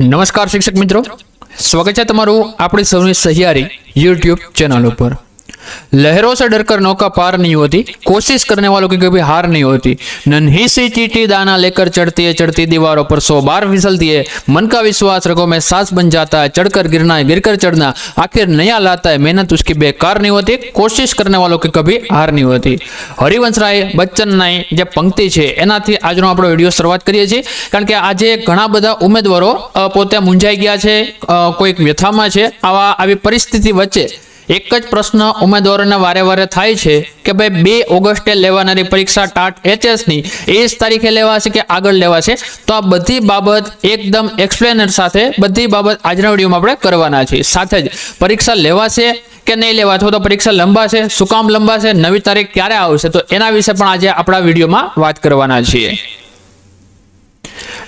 नमस्कार शिक्षक मित्रों, स्वागत है तमारू अपनी सौनी सहियारी यूट्यूब चैनल पर। लहरों से डरकर नौका पार नहीं होती, कोशिश करने वालों की कभी हार नहीं होती। नन्ही सी चींटी दाना लेकर चढ़ती है, चढ़ती दीवारों पर 100 बार फिसलती है। मन का विश्वास रगों में सांस बन जाता है, चढ़कर गिरना है, गिरकर चढ़ना, आखिर नया लाता है। मेहनत उसकी बेकार नहीं होती, कोशिश करने वालों की कभी हार नहीं होती। हरिवंशराय बच्चननी जे पंक्ति है एनाथी आजनो आपणो विडियो शुरुआत करीए छीए, कारण के आजे घणा बधा उम्मीदवारो पोते मूंझाई गया छे, कोईक व्यथामां छे। आवी परिस्थिति वच्चे एक ज प्रश्न उम्मीदवारों वारे वारे थाय छे कि भाई 2 ऑगस्टे लेवानारी परीक्षा टाट एचएस नी 1 तारीखे लेवाशे के आगळ लेवाशे। तो आ बधी बाबत एकदम एक्सप्लेनर साथे बधी बाबत आजना विडियोमां आपणे करवाना छे। साथे ज परीक्षा लेवाशे के नहीं लेवा, अथवा तो परीक्षा लंबाशे, शुं काम लंबाशे, नवी तारीख क्यारे आवशे, तो एना विषे पण आज आपणा विडियोमां वात करवाना छीए।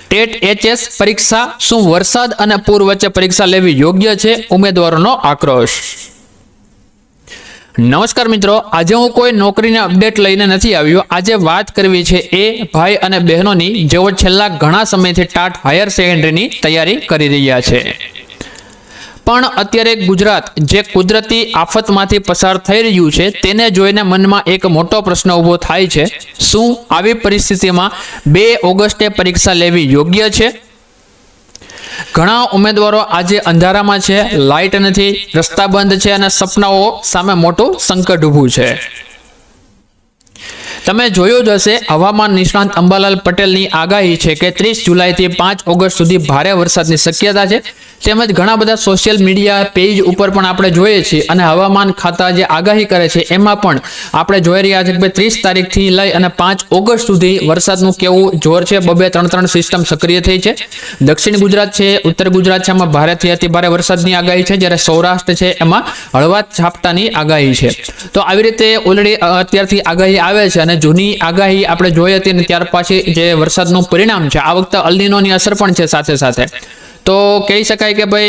टेट एचएस परीक्षा शुं वरसाद अने पूर वच्चे परीक्षा लेवी योग्य छे? उम्मीदवारोनो आक्रोश। नमस्कार मित्रों, आज हूँ कोई नौकरी अपडेट लईने नहीं आव्यो। आज बात करवी छे ए भाई अने बहनोनी जेओ छेल्ला घणा समयथी टाट हायर सेकंडरीनी तैयारी करी रह्या छे, पण अत्यारे गुजरात जे कुदरती आफतमांथी पसार थई रह्युं छे तेने जोईने मनमा एक मोटो प्रश्न उभो थाय छे। शुं आवी परिस्थितिमां 2 ऑगस्टे परीक्षा लेवी योग्य छे? घणा उम्मीदवारो आज अंधारामां छे, लाइट नथी, रस्ता बंध छे अने सपनाओ सामे मोटुं संकट ऊभुं छे। तमे जोयुं ज हशे, हवामान निष्णात अंबालाल पटेलनी आगाही छे के 30 जुलाई 5 ऑगस्ट सुधी भारे वरसादनी शक्यता छे। તેમજ ઘણા બધા સોશિયલ મીડિયા પેજ ઉપર પણ આપણે જોઈએ છીએ અને હવામાન ખાતા જે આગાહી કરે છે એમાં પણ આપણે જોઈ રહ્યા છે કે 30 તારીખથી લઈ અને 5 ઓગસ્ટ સુધી વરસાદનું કેવું જોર છે। 2-3 સિસ્ટમ સક્રિય થઈ છે। દક્ષિણ ગુજરાત છે, ઉત્તર ગુજરાત છે, એમાં ભારેથી અતિ ભારે વરસાદની આગાહી છે, જ્યારે સૌરાષ્ટ્ર છે એમાં હળવા ઝાપટાની આગાહી છે। તો આવી રીતે ઓલરેડી અત્યારથી આગાહી આવે છે અને જૂની આગાહી આપણે જોઈ હતી અને ત્યાર પછી જે વરસાદનું પરિણામ છે આ વખતે અલ્નીનોની અસર પણ છે સાથે સાથે। तो कही शकाय कि भाई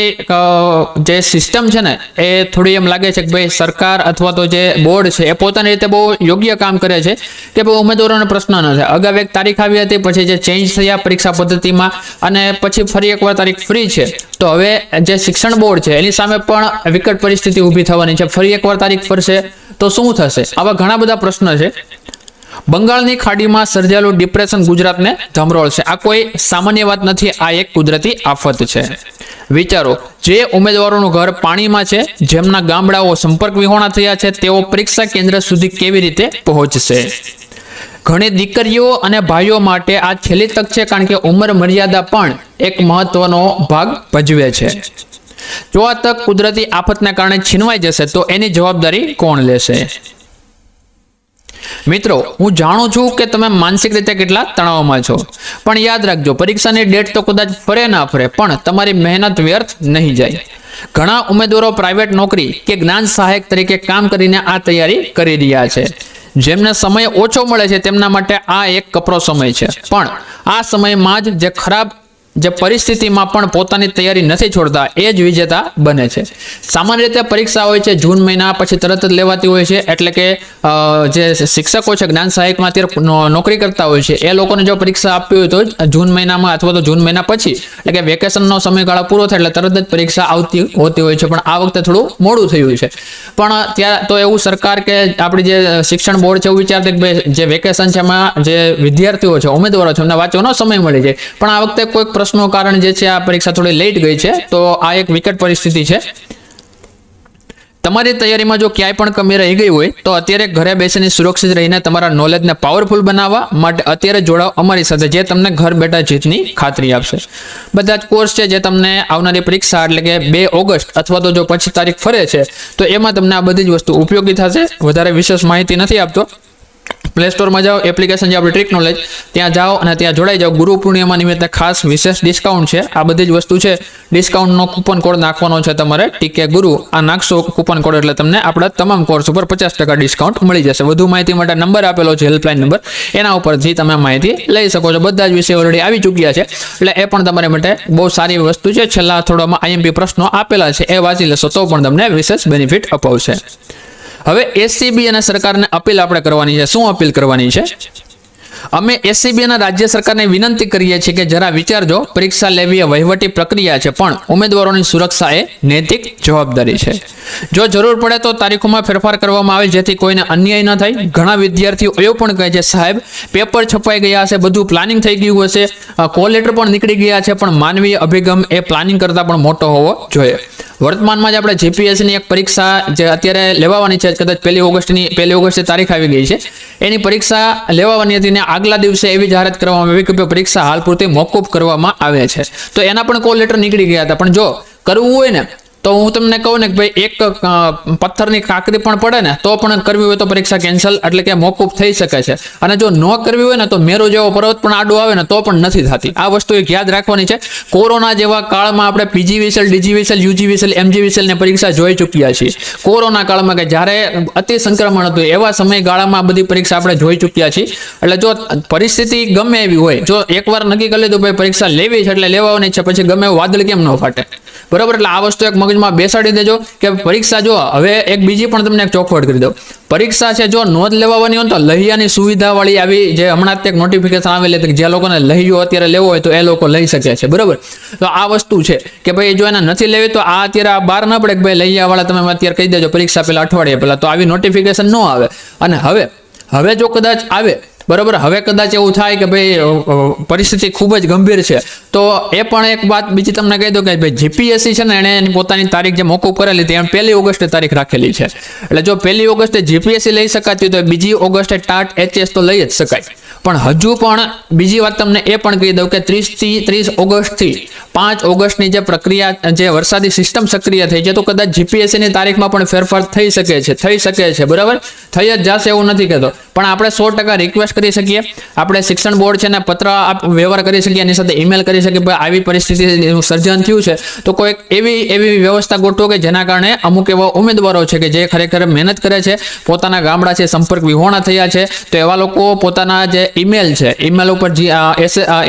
जे सिस्टम है ने ए थोड़ी एम लगे कि भाई सरकार अथवा तो जे बोर्ड है ए पोतानी रीते बहुत योग्य काम करे छे कि भाई उम्मीदवारों प्रश्न न थाय। अगाऊ एक तारीख आवी हती, पछी जे चेन्ज थया परीक्षा पद्धति में अने पछी फरी एकवार तारीख फ्री है। तो हवे जे शिक्षण बोर्ड है एनी सामे पण विकट परिस्थिति ऊभी थवानी छे। फरी एकवार तारीख फरशे तो शुं थशे? आवा घणा बधा प्रश्न छे। बंगाळनी खाडीमां सर्जायेलुं डिप्रेशन गुजरातने धमरोळशे। आ कोई सामान्य वात नथी, आ एक कुदरती आफत छे। विचारो, जे उम्मीदवारोनुं घर पाणीमां छे, जेमना गामडाओ संपर्क विहोणा थया छे, तेओ परीक्षा केन्द्र सुधी केवी रीते पहोंचशे? घणी दीकरीओ अने भाईओ माटे आ छेल्ली तक छे, कारण के उमर मर्यादा पण एक महत्वनो भाग भजवे छे। जो आ तक कुदरती आफतने कारणे छीनवाई जशे तो एनी जवाबदारी कोण लेशे? मित्रों, हूँ जाणुं छुं के तमे मानसिक रीते केटला तणावमां छो, पण याद राखजो परीक्षानी डेट तो कदाच फरे ना फरे पण तमारी मेहनत व्यर्थ नहीं जाए। घणा उम्मीदवारो प्राइवेट नौकरी के ज्ञान सहायक तरीके काम करीने आ तैयारी करी रह्या छे। जेमने समय ओछो मळे छे तेमना माटे आ एक कपरो समय छे, पण आ समयमां ज जे खराब जे परिस्थिति में पण पोतानी तैयारी नहीं छोड़ता ए ज विजेता बने छे। सामान्य रीते परीक्षा होय छे जून महीना पछी तरत ज लेवाती होय छे, एटले के जे शिक्षको छे ज्ञान सहायक में अत्यारे नौकरी करता होय छे ए लोकोने जो परीक्षा आपी होय तो जून महीना में अथवा तो जून महीना पछी एटले के वेकेशननो समयगाळो पूरो थाय एटले तरत ज परीक्षा आवती होती होय छे। पण आ वखते थोडुं मोडुं थयुं छे। पण त्यार तो एवुं सरकार के आपणी जे शिक्षण बोर्ड छे एवुं विचारते के भाई जे वेकेशन छे एमां जे विद्यार्थीओ छे उम्मीदवारो छे एमने वांचવાનો समय मळी जाय, पण आ वखते कोईक प्रश्नो कारण जे छे आ परीक्षा थोड़ी लेट गई है। तो आ एक विकट परिस्थिति है। तमारी तैयारी में जो क्यांय पण कमी रही गई होय तो अत्यारे घरे बेसीने सुरक्षित रहीने तमारा नॉलेज ने पावरफुल बनावा माटे अत्यारे जोड़ाओ अमारी साथे, जे तमने घर बैठा जीतनी खातरी आपशे। बधा ज कोर्स छे जे तमने आवनारी परीक्षा एटले के 2 ऑगस्ट अथवा तो जो पछी तारीख फरे छे तो एमां तमने आ बधी ज वस्तु उपयोगी थशे। वधारे विशेष माहिती नहीं आपतो। प्ले स्टोर में जाओ, एप्लिकेशन जो अपनी ट्रिक नॉलेज त्या जाओ और त्या जोड़ाई जाओ। गुरु पूर्णिमा निमित्ते खास विशेष डिस्काउंट है। आ बधी ज वस्तु है। डिस्काउंट नो कूपन कोड नाखवानो छे तमारे टीके गुरु। आ नाखशो कूपन कोड एटले तमने आपणा तमाम कोर्स पर 50% डिस्काउंट मळी जशे। વધુ માહિતી માટે નંબર આપેલો છે હેલ્પલાઇન નંબર, એના ઉપરથી તમે માહિતી લઈ શકો છો। બધા જ વિષય ઓલરેડી આવી ચૂક્યા છે એટલે એ પણ તમારા માટે બહુ સારી વસ્તુ છે। છેલ્લા થોડામાં આઈએમપી પ્રશ્નો આપેલા છે એ વાંચી લેશો તો પણ તમને વિશેષ બેનિફિટ અપાવશે। હવે એસસીબી અને સરકારને અપીલ આપણે કરવાની છે। શું અપીલ કરવાની છે? અમે એસીબી અને રાજ્ય સરકારને વિનંતી કરીએ છીએ કે જરા વિચારજો, પરીક્ષા લેવી એ વહીવટી પ્રક્રિયા છે, પણ ઉમેદવારોની સુરક્ષા એ નૈતિક જવાબદારી છે. જો જરૂર પડે તો તારીખોમાં ફેરફાર કરવામાં આવે જેથી કોઈને અન્યાય ન થાય. ઘણા વિદ્યાર્થીઓ એવું પણ કહે છે, સાહેબ પેપર છપાઈ ગયા હશે, બધું પ્લાનિંગ થઈ ગયું હશે, કોલ લેટર પણ નીકળી ગયા છે, પણ માનવીય અભિગમ એ પ્લાનિંગ કરતાં પણ મોટો હોવો જોઈએ. વર્તમાનમાં જ આપણે જીપીએસસીની એક પરીક્ષા જે અત્યારે લેવાની છે, કદાચ 1 ઓગસ્ટની તારીખ આવી ગઈ છે, એની પરીક્ષા લેવાની હતી ને આગલા દિવસે એવી જાહેરાત કરવામાં આવી કે પરીક્ષા હાલ પૂરતી મોકૂફ કરવામાં આવે છે. તો એના પણ કોલ લેટર નીકળી ગયા હતા. પણ જો કરવું હોય ને તો હું તમને કહું ને કે ભાઈ એક પથ્થરની કાંકરી પણ પડે ને તો પણ કરવી હોય તો પરીક્ષા કેન્સલ એટલે કે મોકૂફ થઈ શકે છે. અને જો ન કરવી હોય ને તો મેરુ જેવો પર્વત પણ આડો આવે ને તો પણ નથી થતી. આ વસ્તુ એક યાદ રાખવાની છે. કોરોના જેવા કાળમાં આપણે પીજીવીસીએલ, ડીજીવીસીએલ, યુજીવીસીએલ, એમજીવીસીએલ ની પરીક્ષા જોઈ ચૂક્યા છીએ. કોરોના કાળમાં કે જ્યારે અતિ સંક્રમણ હતું એવા સમયગાળામાં આ બધી પરીક્ષા આપણે જોઈ ચૂક્યા છીએ. એટલે જો પરિસ્થિતિ ગમે એવી હોય, જો એકવાર નક્કી કરી લીધું ભાઈ પરીક્ષા લેવી છે એટલે લેવાની છે, પછી ગમે એવું વાદળ કેમ ન ફાટે, બરાબર? એટલે આ વસ્તુ એક મગજમાં બેસાડી દેજો કે પરીક્ષા જો હવે એક બીજી પણ તમને એક ચોખવટ કરી દઉં. પરીક્ષા છે જો નોંધ લેવાની હોય તો લહિયાની સુવિધા વાળી આવી જે હમણાં જ એક નોટિફિકેશન આવેલી હતી જે લોકોને લહિયો અત્યારે લેવો હોય તો એ લોકો લઈ શકે છે, બરાબર? તો આ વસ્તુ છે કે ભાઈ જો એને નથી લેવી તો આ અત્યારે આ બહાર ના પડે કે ભાઈ લહિયા વાળા તમે અત્યારે કહી દેજો પરીક્ષા પહેલા અઠવાડિયા પહેલા, તો આવી નોટિફિકેશન ન આવે. અને હવે જો કદાચ આવે, બરાબર, હવે કદાચ એવું થાય કે ભાઈ પરિસ્થિતિ ખૂબ જ ગંભીર છે તો એ પણ એક વાત બીજી તમને કહી દો કે ભાઈ જીપીએસસી છે ને એણે એની પોતાની તારીખ જે મોકૂફ કરેલી હતી એમ 1 ઓગસ્ટે તારીખ રાખેલી છે. એટલે જો 1 ઓગસ્ટે જીપીએસસી લઈ શકાતી તો 2 ઓગસ્ટે ટાટ એચએસ તો લઈ જ શકાય. પણ હજુ પણ બીજી વાત તમને એ પણ કહી દઉં કે 30 ઓગસ્ટથી 5 ઓગસ્ટની જે પ્રક્રિયા જે વરસાદી સિસ્ટમ સક્રિય થઈ છે તો કદાચ જીપીએસસીની તારીખમાં પણ ફેરફાર થઈ શકે છે, બરાબર? થઈ જ જશે એવું નથી કહેતો, પણ આપણે 100% રિક્વેસ્ટ કરી શકીએ. આપણે શિક્ષણ બોર્ડ છે ને પત્ર વ્યવહાર કરી શકીએ, એની સાથે ઈમેલ કરી શકીએ ભાઈ આવી પરિસ્થિતિનું સર્જન થયું છે તો કોઈ એવી વ્યવસ્થા ગોઠવો કે જેના કારણે અમુક એવા ઉમેદવારો છે કે જે ખરેખર મહેનત કરે છે, પોતાના ગામડા છે, સંપર્ક વિહોણા થયા છે, તો એવા લોકો પોતાના જે ઈમેલ છે, ઈમેલ ઉપર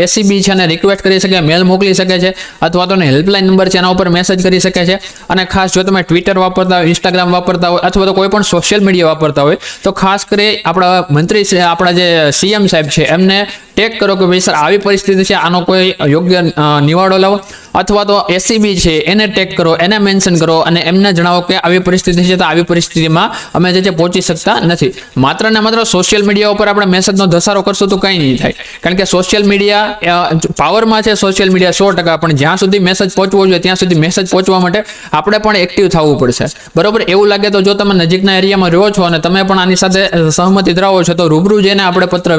એસીબી છે ને રિક્વેસ્ટ કરી શકે, મેલ મોકલી શકે છે, અથવા તો હેલ્પલાઇન નંબર છે એના ઉપર મેસેજ કરી શકે છે. અને ખાસ જો તમે ટ્વિટર વાપરતા હોય, ઇન્સ્ટાગ્રામ વાપરતા હોય અથવા તો કોઈ પણ સોશિયલ મીડિયા વાપરતા હોય તો ખાસ કરી આપણા મંત્રી છે, આપણા જે સીએમ સાહેબ છે એમને ટેગ કરો કે ભાઈ સર આવી પરિસ્થિતિ છે, આનો કોઈ યોગ્ય નિવાડો લાવો. અથવા તો એસીબી છે એને ટેગ કરો, એને મેન્શન કરો અને એમને જણાવો કે આવી પરિસ્થિતિ છે તો આવી પરિસ્થિતિમાં અમે જે પહોંચી શકતા નથી. માત્ર ને માત્ર સોશિયલ મીડિયા ઉપર આપણે મેસેજનો ધસારો કરશું તો કંઈ નહીં થાય, કારણ કે સોશિયલ મીડિયા પાવરમાં છે, સોશિયલ મીડિયા 100%, પણ જ્યાં સુધી મેસેજ પહોંચવો જોઈએ ત્યાં સુધી મેસેજ પહોંચવા માટે આપણે પણ એક્ટિવ થવું પડશે, બરોબર? એવું લાગે તો જો તમે નજીકના એરિયામાં રહો છો અને તમે પણ આની સાથે સહમતિ ધરાવો છો તો રૂબરૂ જઈને આપણે પત્ર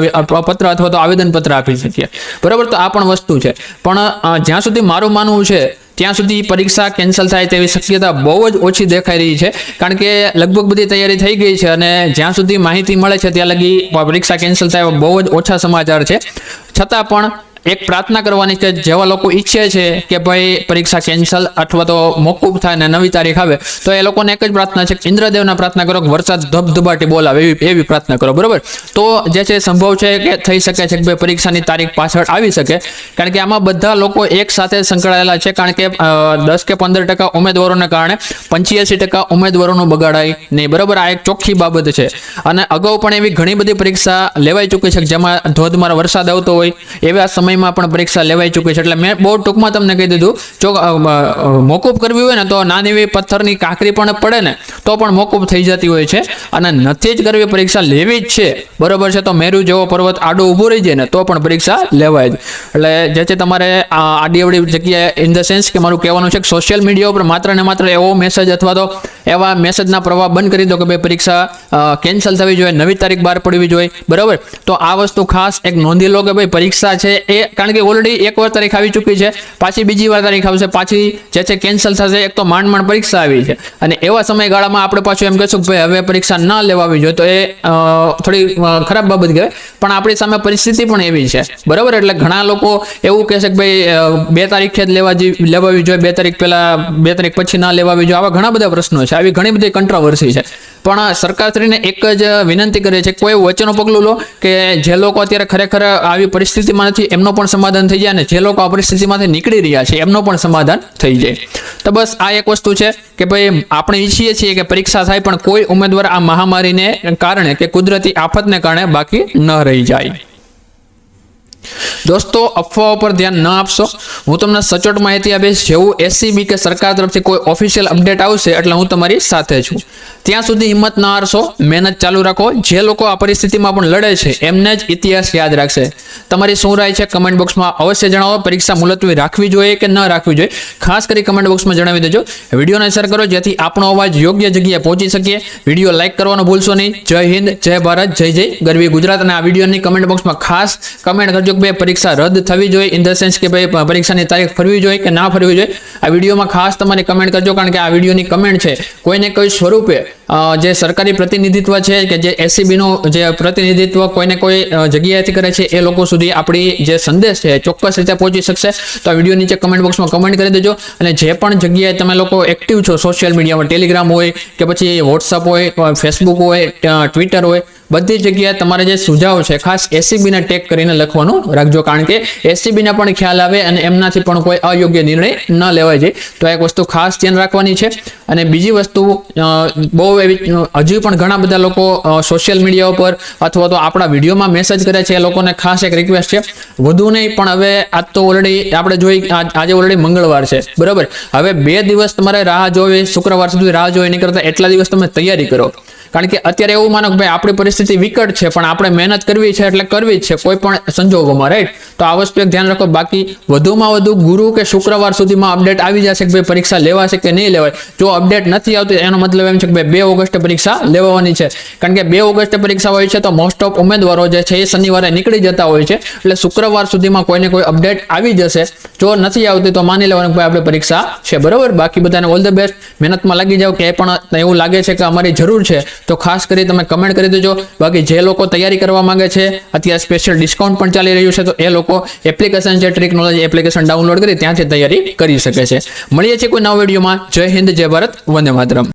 અથવા તો આવેદનપત્ર આપી શકીએ, બરોબર? તો આ પણ વસ્તુ છે. પણ જ્યાં સુધી મારું માનવું છે ત્યાં સુધી પરીક્ષા કેન્સલ થાય તેવી શક્યતા બહુ જ ઓછી દેખાઈ રહી છે, કારણ કે લગભગ બધી તૈયારી થઈ ગઈ છે અને જ્યાં સુધી માહિતી મળે છે ત્યાં લગી પરીક્ષા કેન્સલ થાય બહુ જ ઓછા સમાચાર છે. છતાં પણ એક પ્રાર્થના કરવાની કે જેવા લોકો ઈચ્છે છે કે ભાઈ પરીક્ષા કેન્સલ અથવા તો મોકૂફ થાય ને નવી તારીખ આવે તો એ લોકોને એક જ પ્રાર્થના છે કે ઇન્દ્રદેવના પ્રાર્થના કરો કે વરસાદ ધબધબાટી બોલાવે એવી પ્રાર્થના કરો, બરોબર? તો જે છે સંભવ છે કે થઈ શકે છે કે ભાઈ પરીક્ષાની તારીખ પાછળ આવી શકે, કારણ કે આમાં બધા લોકો એક સાથે સંકળાયેલા છે, કારણ કે 10 કે 15% ઉમેદવારોને કારણે 85% ઉમેદવારોનું બગાડાય નહીં, બરોબર? આ એક ચોખ્ખી બાબત છે. અને અગાઉ પણ એવી ઘણી બધી પરીક્ષા લેવાઈ ચૂકી છે જેમાં ધોધમાર વરસાદ આવતો હોય એવા સમયમાં પણ પરીક્ષા લેવાઈ ચૂકી છે. એટલે મેં બહુ ટૂંકમાં તમને કહી દીધું, જો મોકૂફ કરવી હોય ને તો નાની એવી પથ્થરની કાંકરી પણ પડે ને તો પણ મોકૂફ થઈ જતી હોય છે, અને નથી જ કરવી, પરીક્ષા લેવી જ છે, બરોબર છે, તો મેરુ જેવો પર્વત આડો ઊભો રહી જાય ને તો પણ પરીક્ષા લેવાય જ. એટલે જે છે તમારે આડી અવડી જગ્યાએ ઇન ધ સેન્સ કે મારું કહેવાનું છે કે સોશિયલ મીડિયા ઉપર માત્ર ને માત્ર એવો મેસેજ અથવા તો એવા મેસેજના પ્રવાહ બંધ કરી દો કે ભાઈ પરીક્ષા કેન્સલ થવી જોઈએ, નવી તારીખ બહાર પડવી જોઈએ, બરાબર? તો આ વસ્તુ ખાસ એક નોંધી લો કે ભાઈ પરીક્ષા છે એ, કારણ કે ઓલરેડી એકવાર તારીખ આવી ચૂકી છે, પાછી બીજી વાર તારીખ આવશે, પાછી જે છે કેન્સલ થશે. એક તો માંડ પરીક્ષા આવી છે અને એવા સમયગાળામાં આપણે પાછું એમ કહેશું કે ભાઈ હવે પરીક્ષા ન લેવાવી જોઈએ, તો એ થોડી ખરાબ બાબત કહેવાય. પણ આપણી સામે પરિસ્થિતિ પણ એવી છે, બરાબર? એટલે ઘણા લોકો એવું કહેશે કે ભાઈ 2 તારીખે જ લેવાવી જોઈએ, 2 તારીખ પહેલા 2 તારીખ પછી ના લેવાવી જોઈએ. આવા ઘણા બધા પ્રશ્નો છે, આવી ઘણી બધી કંટ્રોવર્સી છે. પણ સરકારશ્રીને એક જ વિનંતી કરે છે કોઈ વચ્ચેનું પગલું લો કે જે લોકો અત્યારે ખરેખર આવી પરિસ્થિતિમાં નથી એમનો પણ સમાધાન થઈ જાય અને જે લોકો આ પરિસ્થિતિમાંથી નીકળી રહ્યા છે એમનો પણ સમાધાન થઈ જાય. તો બસ આ એક વસ્તુ છે કે ભાઈ આપણે ઈચ્છીએ છીએ કે પરીક્ષા થાય પણ કોઈ ઉમેદવાર આ મહામારીને કારણે કે કુદરતી આફતને કારણે બાકી ન રહી જાય. દોસ્તો, અફવાઓ પર ધ્યાન ન આપશો. હું તમને સચોટ માહિતી આપીશ. જેવું એસસીબી કે સરકાર તરફથી કોઈ ઓફિશિયલ અપડેટ આવશે એટલે હું તમારી સાથે છું. ત્યાં સુધી હિંમત ન હારશો, મહેનત ચાલુ રાખો. જે લોકો આ પરિસ્થિતિમાં પણ લડે છે એમને જ ઇતિહાસ યાદ રાખશે. તમારી શું રાય છે કમેન્ટ બોક્સમાં અવશ્ય જણાવો. પરીક્ષા મુલતવી રાખવી જોઈએ કે ન રાખવી જોઈએ, ખાસ કરી કમેન્ટ બોક્સમાં જણાવી દેજો. વિડીયોને શેર કરો જેથી આપણો અવાજ યોગ્ય જગ્યાએ પહોંચી શકીએ. વિડીયો લાઇક કરવાનું ભૂલશો નહીં. જય હિન્દ, જય ભારત, જય જય ગરવી ગુજરાત. અને આ વિડીયોની કમેન્ટ બોક્સમાં ખાસ કમેન્ટ કરજો કે ભાઈ પરીક્ષા રદ થવી જોઈએ, ઇન ધ સેન્સ કે ભાઈ પરીક્ષાની તારીખ ફરવી જોઈએ કે ના ફરવી જોઈએ. આ વિડીયોમાં ખાસ તમારે કમેન્ટ કરજો, કારણ કે આ વિડીયોની કમેન્ટ છે કોઈને કોઈ સ્વરૂપે જે સરકારી પ્રતિનિધિત્વ છે કે જે એસસીબીનું જે પ્રતિનિધિત્વ કોઈને કોઈ જગ્યાએથી કરે છે એ લોકો સુધી આપણી જે સંદેશ છે ચોક્કસ રીતે પહોંચી શકશે. તો આ વિડીયો નીચે કમેન્ટ બોક્સમાં કમેન્ટ કરી દેજો. અને જે પણ જગ્યાએ તમે લોકો એક્ટિવ છો સોશિયલ મીડિયામાં, ટેલિગ્રામ હોય કે પછી વોટ્સઅપ હોય, ફેસબુક હોય, ટ્વિટર હોય, બધી જગ્યાએ તમારે જે સુઝાવ છે ખાસ એસસીબીને ટેગ કરીને લખવાનું રાખજો, કારણ કે એસસીબીને પણ ખ્યાલ આવે અને એમનાથી પણ કોઈ અયોગ્ય નિર્ણય ન લેવાય જાય. તો એક વસ્તુ ખાસ ધ્યાન રાખવાની છે. અને બીજી વસ્તુ, બહુ એવી હજી પણ ઘણા બધા લોકો સોશિયલ મીડિયા ઉપર અથવા તો આપણા વિડીયોમાં મેસેજ કરે છે. એ લોકોને ખાસ એક રિક્વેસ્ટ છે, વધુ નહીં પણ હવે આજ તો ઓલરેડી આપણે જોઈ, આજે ઓલરેડી મંગળવાર છે, બરાબર. હવે 2 દિવસ તમારે રાહ જોવી, શુક્રવાર સુધી રાહ જોવી નહીં કરતા એટલા દિવસ તમે તૈયારી કરો. કારણ કે અત્યારે એવું માનો કે ભાઈ આપણી પરિસ્થિતિ વિકટ છે પણ આપણે મહેનત કરવી છે એટલે કરવી જ છે કોઈ પણ સંજોગોમાં, રાઈટ. તો આ વસ્તુ એક ધ્યાન રાખો. બાકી વધુમાં વધુ ગુરુ કે શુક્રવાર સુધીમાં અપડેટ આવી જશે કે ભાઈ પરીક્ષા લેવાશે કે નહીં લેવાય. જો અપડેટ નથી આવતી એનો મતલબ એમ છે કે ભાઈ 2 ઓગસ્ટે પરીક્ષા લેવાની છે. કારણ કે 2 ઓગસ્ટે પરીક્ષા હોય છે તો મોસ્ટ ઓફ ઉમેદવારો જે છે એ શનિવારે નીકળી જતા હોય છે. એટલે શુક્રવાર સુધીમાં કોઈને કોઈ અપડેટ આવી જશે. જો નથી આવતી તો માની લેવાનું કે ભાઈ આપણે પરીક્ષા છે, બરાબર. બાકી બધાને ઓલ ધ બેસ્ટ. મહેનતમાં લાગી જાઓ. કે પણ એવું લાગે છે કે અમારી જરૂર છે તો ખાસ કરી તમે કમેન્ટ કરી દેજો. બાકી જે લોકો તૈયારી કરવા માંગે છે, અત્યારે સ્પેશિયલ ડિસ્કાઉન્ટ પણ ચાલી રહ્યું છે, તો એ લોકો એપ્લિકેશન છે ટ્રિકનોલોજી એપ્લિકેશન ડાઉનલોડ કરી ત્યાંથી તૈયારી કરી શકે છે. મળીએ છીએ કોઈ નવા વિડીયોમાં. જય હિન્દ, જય ભારત, વંદે માતરમ.